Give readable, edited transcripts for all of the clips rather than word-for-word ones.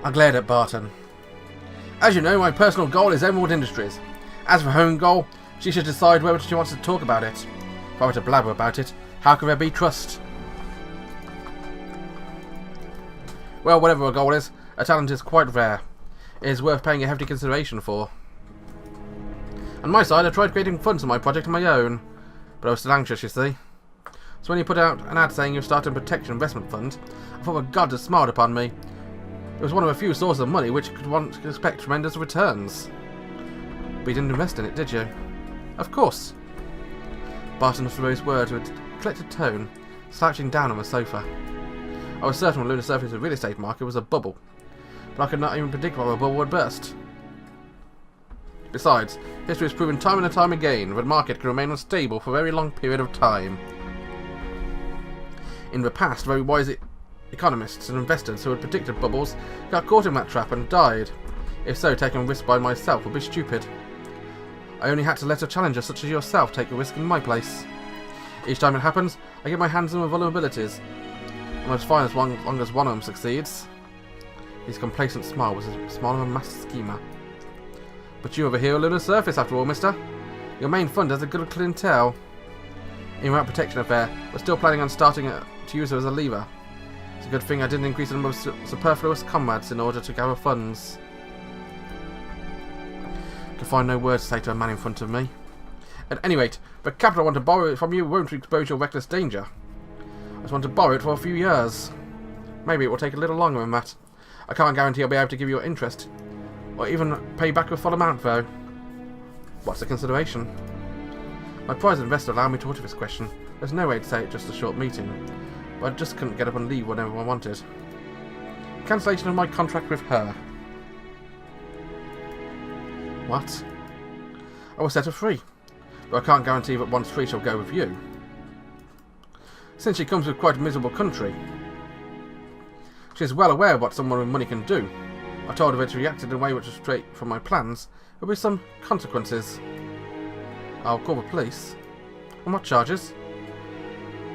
I glared at Barton. As you know, my personal goal is Emerald Industries. As for her own goal, she should decide whether she wants to talk about it. If I were to blabber about it, how could there be trust? Well, whatever her goal is, her talent is quite rare. It is worth paying a hefty consideration for. On my side, I tried creating funds on my project on my own, but I was still anxious, you see. So when you put out an ad saying you're starting a protection investment fund, I thought the gods had smiled upon me. It was one of a few sources of money which could expect tremendous returns. But you didn't invest in it, did you? Of course. Barton uttered those words with a collected tone, slouching down on the sofa. I was certain the lunar surface of the real estate market was a bubble, but I could not even predict whether a bubble would burst. Besides, history has proven time and time again that the market can remain unstable for a very long period of time. In the past, very wise economists and investors who had predicted bubbles got caught in that trap and died. If so, taking a risk by myself would be stupid. I only had to let a challenger such as yourself take a risk in my place. Each time it happens, I get my hands on the vulnerabilities. And that's fine as long as one of them succeeds. His complacent smile was a smile of a master schemer. But you over here are lunar surface after all, mister. Your main fund has a good clientele. In that protection affair, we're still planning on starting to use her as a lever. It's a good thing I didn't increase the number of superfluous comrades in order to gather funds. I can find no words to say to a man in front of me. At any rate, the capital I want to borrow from you won't expose your reckless danger. I just want to borrow it for a few years. Maybe it will take a little longer than that. I can't guarantee I'll be able to give you your interest, or even pay back the full amount, though. What's the consideration? My prize investor allowed me to answer this question. There's no way to say it just a short meeting, but I just couldn't get up and leave whenever I wanted. Cancellation of my contract with her. What? I will set her free, but I can't guarantee that once free she'll go with you. Since she comes with quite a miserable country, she is well aware of what someone with money can do. I told her that if she reacted in a way which was straight from my plans, there would be some consequences. I'll call the police. On what charges?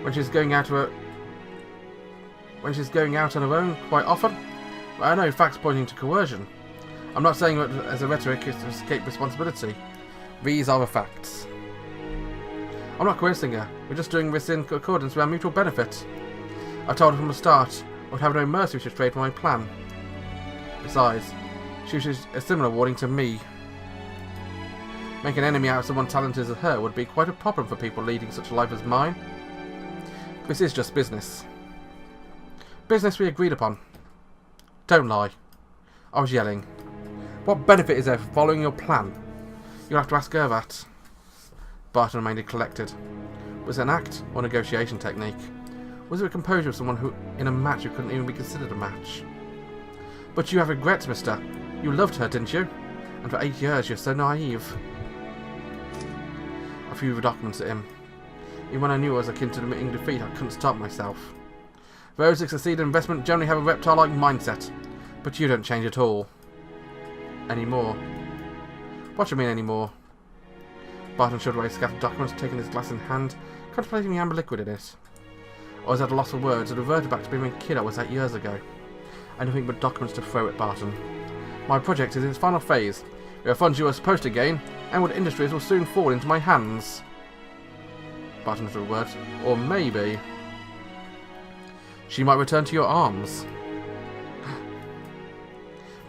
When she's going out on her own quite often? I know facts pointing to coercion. I'm not saying that as a rhetoric is to escape responsibility. These are the facts. I'm not coercing her. We're just doing this in accordance with our mutual benefit. I told her from the start I would have no mercy if she strayed from my plan. Besides, she was a similar warning to me. Making an enemy out of someone talented as her would be quite a problem for people leading such a life as mine. This is just business. Business we agreed upon. Don't lie. I was yelling. What benefit is there for following your plan? You'll have to ask her that. Barton remained collected. Was it an act or negotiation technique? Was it a composure of someone who, in a match, who couldn't even be considered a match? But you have regrets, mister. You loved her, didn't you? And for 8 years you're so naive. I threw the documents at him. Even when I knew I was akin to admitting defeat, I couldn't stop myself. Those who succeed in investment generally have a reptile-like mindset. But you don't change at all. Anymore. What do you mean anymore? Barton showed away scattered documents, taking his glass in hand, contemplating the amber liquid in it. I was at a loss for words and reverted back to being the kid I was 8 years ago. I had nothing but documents to throw at Barton. My project is in its final phase. There are funds you are supposed to gain, and World Industries will soon fall into my hands. Barton threw words. Or maybe she might return to your arms.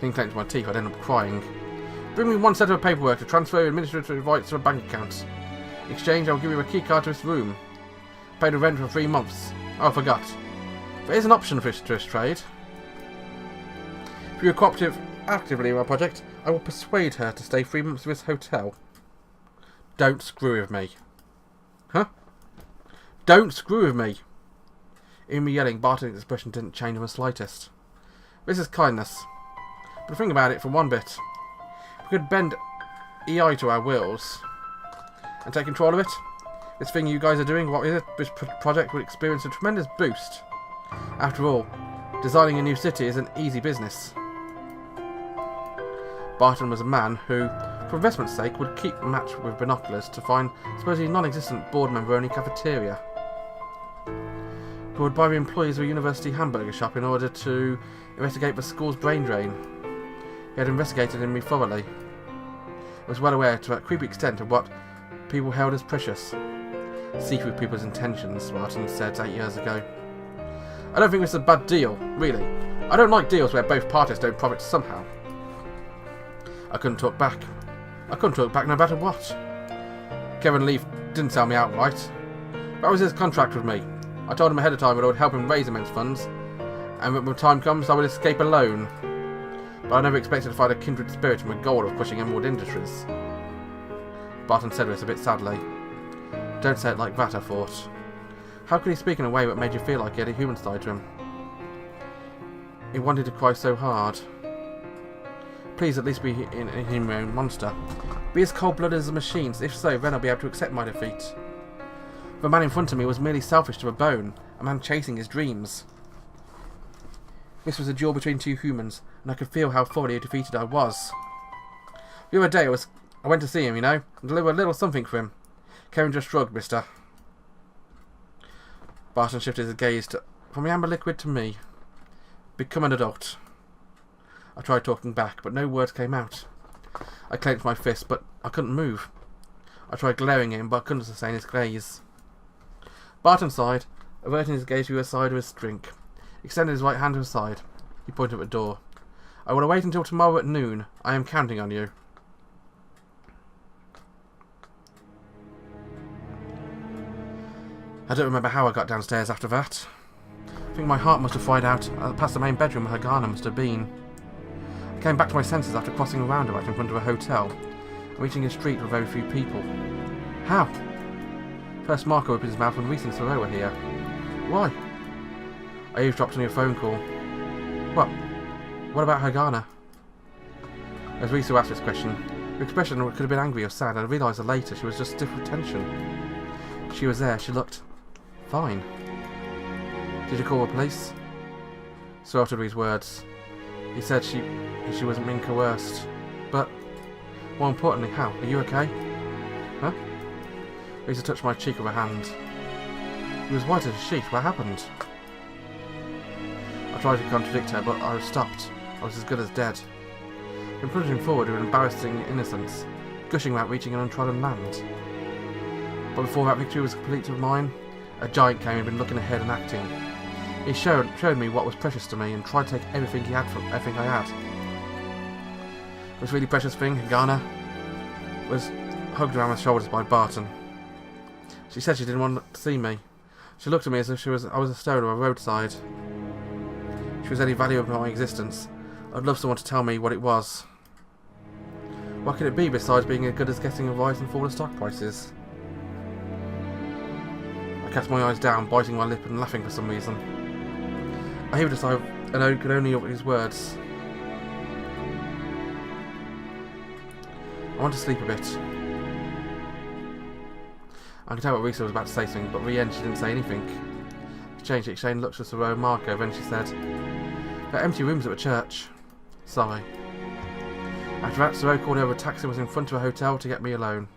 Being clenched my teeth, I'd end up crying. Bring me one set of paperwork to transfer administrative rights to a bank account. In exchange, I will give you a key card to this room. Pay the rent for 3 months. Oh, I forgot. There is an option for this trade. If you are cooperative actively in my project, I will persuade her to stay 3 months in this hotel. Don't screw with me. Huh? Don't screw with me. In me yelling, Barton's expression didn't change in the slightest. This is kindness. But think about it for one bit. If we could bend EI to our wills and take control of it, this thing you guys are doing, what is it? This project would experience a tremendous boost. After all, designing a new city is an easy business. Barton was a man who, for investment's sake, would keep match with binoculars to find supposedly non-existent board member-only cafeteria. who would buy the employees of a university hamburger shop in order to investigate the school's brain drain. He had investigated me thoroughly. I was well aware to that creepy extent of what people held as precious. See through people's intentions, Martin said 8 years ago. I don't think this is a bad deal, really. I don't like deals where both parties don't profit somehow. I couldn't talk back. I couldn't talk back no matter what. Kevin Leaf didn't sell me outright. That was his contract with me. I told him ahead of time that I would help him raise immense funds, and when the time comes I would escape alone. But I never expected to find a kindred spirit in the goal of pushing Emerald Industries. Barton said this a bit sadly. Don't say it like that, I thought. How could he speak in a way that made you feel like he had a human side to him? He wanted to cry so hard. Please at least be an inhuman monster. Be as cold-blooded as the machines. If so, then I'll be able to accept my defeat. The man in front of me was merely selfish to the bone, a man chasing his dreams. This was a duel between two humans, and I could feel how thoroughly defeated I was. The other day I went to see him, you know, and deliver a little something for him. Kevin just shrugged, mister. Barton shifted his gaze from the amber liquid to me. Become an adult. I tried talking back, but no words came out. I clenched my fist, but I couldn't move. I tried glaring at him, but I couldn't sustain his gaze. Barton sighed, averting his gaze to the side of his drink. He extended his right hand to his side. He pointed at the door. I will wait until tomorrow at noon. I am counting on you. I don't remember how I got downstairs after that. I think my heart must have fried out past the main bedroom where Hagana must have been. I came back to my senses after crossing a roundabout in front of a hotel and reaching a street with very few people. How? First Marco opened his mouth when Reese and Thoreau were here. Why? I eavesdropped on your phone call. What? What about Hagana? As Reese asked this question, her expression could have been angry or sad, and I realised later she was just stiff with tension. She was there, she looked fine. Did you call the police? So uttered these words. He said she wasn't being coerced. But, more importantly, how? Are you okay? Huh? Lisa touched my cheek with her hand. He was white as a sheet. What happened? I tried to contradict her, but I was stopped. I was as good as dead. In plunging forward with embarrassing innocence, gushing about reaching an untrodden land. But before that victory was complete of mine, a giant came and had been looking ahead and acting. He showed me what was precious to me and tried to take everything he had from everything I had. This really precious thing, Hagana, was hugged around my shoulders by Barton. She said she didn't want to see me. She looked at me as if I was a stone or a roadside. If she was any value of my existence, I'd love someone to tell me what it was. What could it be besides being as good as guessing a rise and fall of stock prices? I cast my eyes down, biting my lip and laughing for some reason. I heaved a sigh and could only utter his words. I want to sleep a bit. I could tell what Risa was about to say something, but in the end she didn't say anything. She exchanged looks with Thoreau and Marco, then she said, "There are empty rooms at the church." Sigh. After that, Thoreau called over a taxi and was in front of a hotel to get me alone.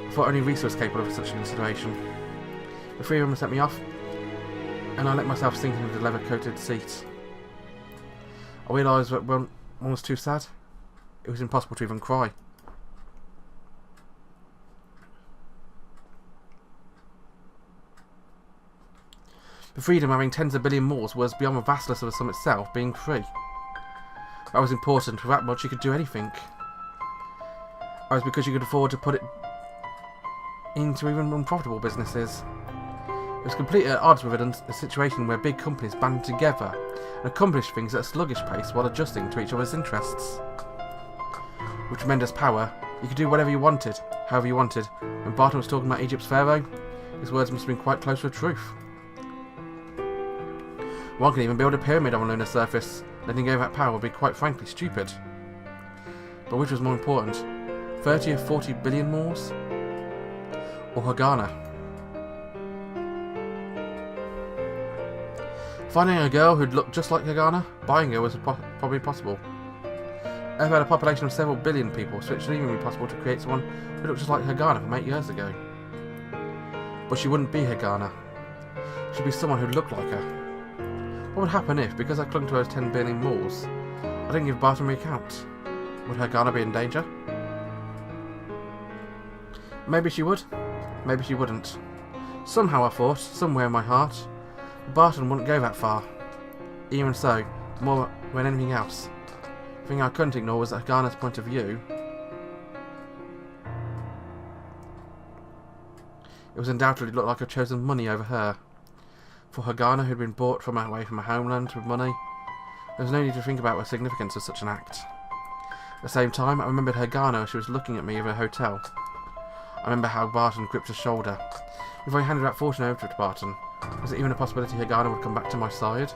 I thought only Risa was capable of such a consideration. The three of them sent me off, and I let myself sink into the leather-coated seat. I realised that one was too sad. It was impossible to even cry. The freedom of having tens of billion more was beyond the vastness of the sum itself, being free. That was important. For that much you could do anything. That was because you could afford to put it into even unprofitable businesses. It was completely at odds with a situation where big companies banded together and accomplished things at a sluggish pace while adjusting to each other's interests. With tremendous power, you could do whatever you wanted, however you wanted. When Barton was talking about Egypt's pharaoh, his words must have been quite close to the truth. One could even build a pyramid on a lunar surface. Letting go of that power would be quite frankly stupid. But which was more important, 30 or 40 billion mores? Or Hagana? Finding a girl who'd look just like Hagana, buying her was probably possible. Earth had a population of several billion people, so it should even be possible to create someone who looked just like Hagana from 8 years ago. But she wouldn't be Hagana. should be someone who looked like her. What would happen if, because I clung to those 10 billion malls, I didn't give Barton my account? Would Hagana be in danger? Maybe she would. Maybe she wouldn't. Somehow I thought, somewhere in my heart, Barton wouldn't go that far. Even so, more than anything else, the thing I couldn't ignore was that Hagana's point of view. It was undoubtedly looked like I'd chosen money over her. For Hagana, who'd been bought from away from her homeland with money, there was no need to think about the significance of such an act. At the same time, I remembered Hagana as she was looking at me in a hotel. I remember how Barton gripped her shoulder. If I handed that fortune over to Barton, was there even a possibility Hagana would come back to my side?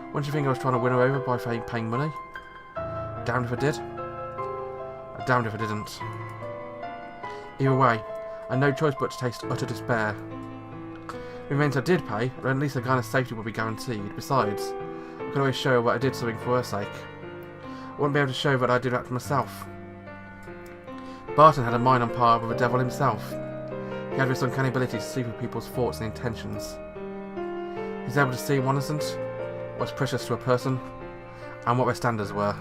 Wouldn't you think I was trying to win her over by paying money? Damned if I did. Damned if I didn't. Either way, I had no choice but to taste utter despair. If it meant I did pay, then at least Hagana's safety would be guaranteed. Besides, I could always show her that I did something for her sake. I wouldn't be able to show that I did that to myself. Barton had a mind on par with the devil himself. He had this uncanny ability to see through people's thoughts and intentions. He was able to see what innocent, what's precious to a person, and what their standards were.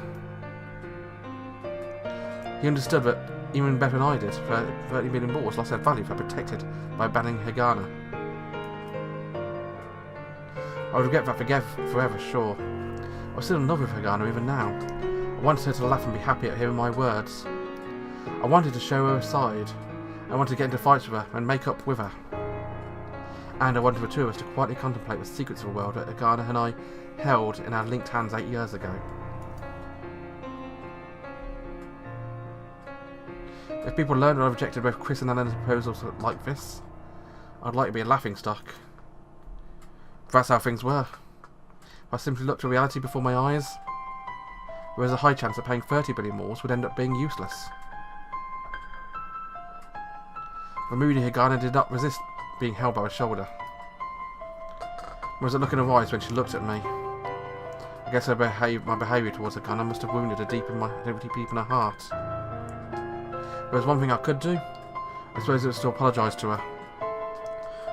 He understood that, even better than I did, that 30 million balls lost their value if they were protected by banning Hagana. I would regret that forever, sure. I was still in love with Hagana even now. I wanted her to laugh and be happy at hearing my words. I wanted to show her a side. I wanted to get into fights with her and make up with her. And I wanted the two of us to quietly contemplate the secrets of the world that Hagana and I held in our linked hands 8 years ago. If people learned that I rejected both Chris and Eleanor's proposals like this, I'd like to be a laughingstock. That's how things were. If I simply looked at reality before my eyes, there was a high chance that paying 30 billion more would end up being useless. The moody Hagana did not resist being held by her shoulder. There was a look in her eyes when she looked at me. I guess my behaviour towards Hagana must have wounded her deep in her heart. There was one thing I could do. I suppose it was to apologise to her.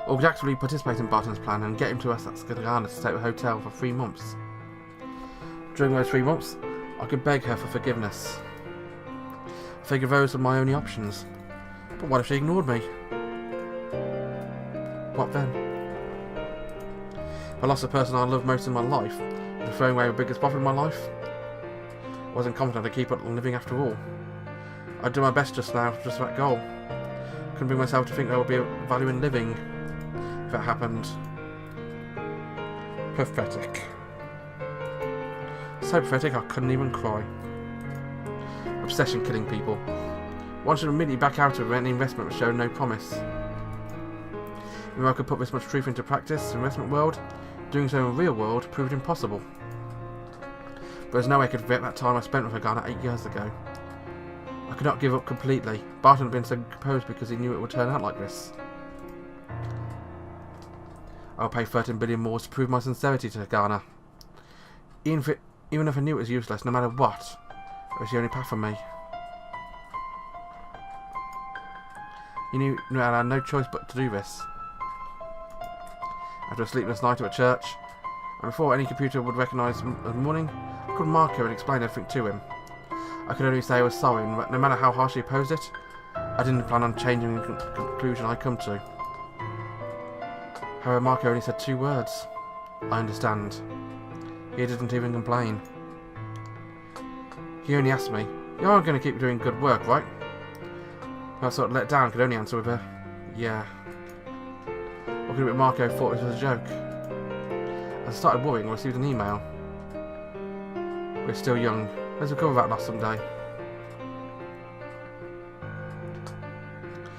Or could actively participate in Barton's plan and get him to ask Hagana to stay at the hotel for 3 months. During those 3 months, I could beg her for forgiveness. I figured those were my only options. But what if she ignored me? What then? If I lost the person I loved most in my life, and throwing away the biggest profit in my life, I wasn't confident I'd keep on living after all. I'd do my best just now, just for that goal. Couldn't bring myself to think there would be a value in living if that happened. Pathetic. So pathetic I couldn't even cry. Obsession killing people. One should immediately back out of any investment that showed no promise. If I could put this much truth into practice in the investment world, doing so in the real world proved impossible. There was no way I could forget that time I spent with Hagana 8 years ago. I could not give up completely. Barton had been so composed because he knew it would turn out like this. I will pay 13 billion more to prove my sincerity to Hagana. Even if I knew it was useless, no matter what, it was the only path for me. He knew I had no choice but to do this. After a sleepless night at a church, and before any computer would recognise the morning, I could mark her and explain everything to him. I could only say I was sorry, and no matter how harshly he opposed it, I didn't plan on changing the conclusion I'd come to. However, Marco only said 2 words. I understand. He didn't even complain. He only asked me, "You are going to keep doing good work, right?" I was sort of let down, could only answer with a, "Yeah." Or could it be Marco thought it was a joke? As I started worrying, I received an email. "We're still young. Let's recover that loss someday."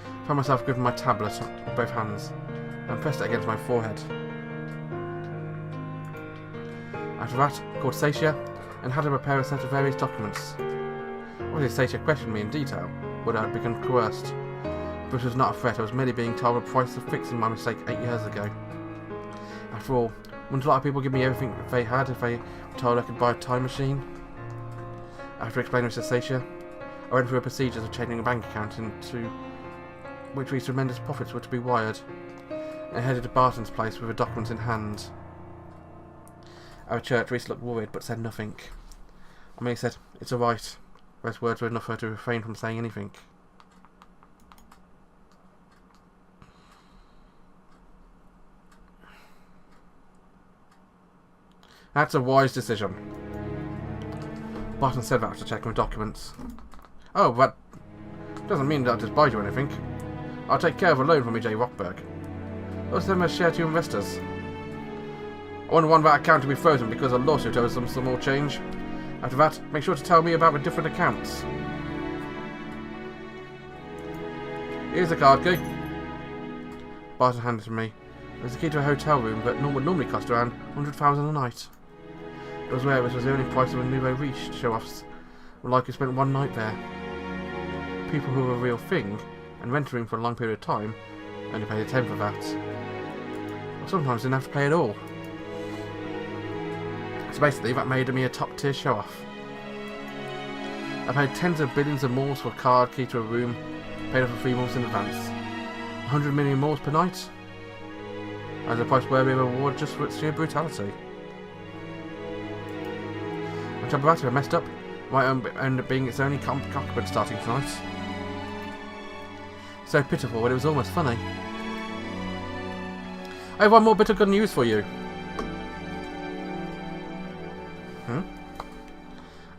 I found myself gripping my tablet with both hands and pressed it against my forehead. After that, I called Sasha and had her prepare a set of various documents. Obviously, Sasha questioned me in detail, whether I had become coerced. But this was not a threat, I was merely being told the price of fixing my mistake 8 years ago. After all, wouldn't a lot of people give me everything that they had if they were told I could buy a time machine? After explaining this to Sasha, I went through the procedures of changing a bank account into which these tremendous profits were to be wired. and headed to Barton's place with the documents in hand. At the church, Reese looked worried but said nothing. Amelia said, "It's alright." Those words were enough for her to refrain from saying anything. That's a wise decision. Barton said that after checking the documents. Oh, but doesn't mean that I'll just buy you anything. I'll take care of a loan from E.J. Rockberg. Those them as share to investors. I wouldn't want that account to be frozen because a lawsuit owes them some more change. After that, make sure to tell me about the different accounts. Here's the card key. Barton handed it to me. It was the key to a hotel room that would normally cost around 100,000 a night. It was where it was the only price of a nouveau riche show-offs would likely spend one night there. People who were a real thing and rent a room for a long period of time only paid a tenth of that. Or sometimes didn't have to pay at all. So basically, that made me a top-tier show-off. I paid tens of billions of moles for a card key to a room, paid off for 3 months in advance. 100 million moles per night? As a price worthy of a reward just for its sheer brutality. On top of that, if I messed up, it might end up being its only occupant starting tonight. So pitiful, but it was almost funny. I have one more bit of good news for you.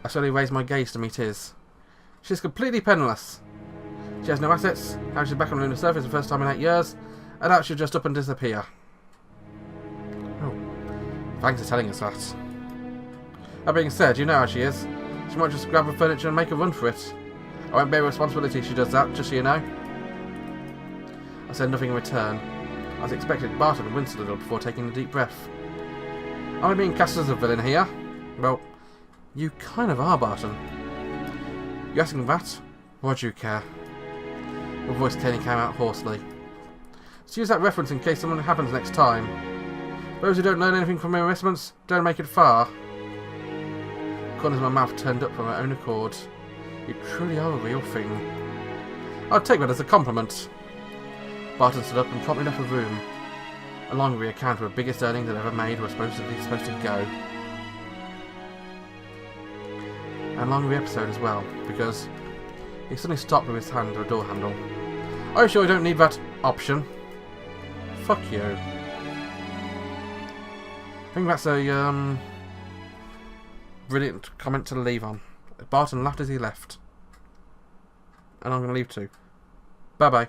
I slowly raised my gaze to meet his. She's completely penniless. She has no assets, now she's back on the lunar surface for the first time in 8 years, and now she'll just up and disappear. Oh, thanks for telling us that. That being said, you know how she is. She might just grab the furniture and make a run for it. I won't bear responsibility if she does that, just so you know. I said nothing in return. As expected, Barton winced a little before taking a deep breath. Am I being cast as a villain here? Well, you kind of are, Barton. You asking that? Why do you care? My voice clearly came out hoarsely. So use that reference in case something happens next time. Those who don't learn anything from their investments don't make it far. The corners of my mouth turned up from my own accord. You truly are a real thing. I'll take that as a compliment. Barton stood up and promptly left the room. A long recount of the biggest earnings I'd ever made were supposed to go. And long re-episode as well, because he suddenly stopped with his hand to a door handle. Are you sure I don't need that option? Fuck you. I think that's a brilliant comment to leave on. Barton laughed as he left. And I'm going to leave too. Bye bye.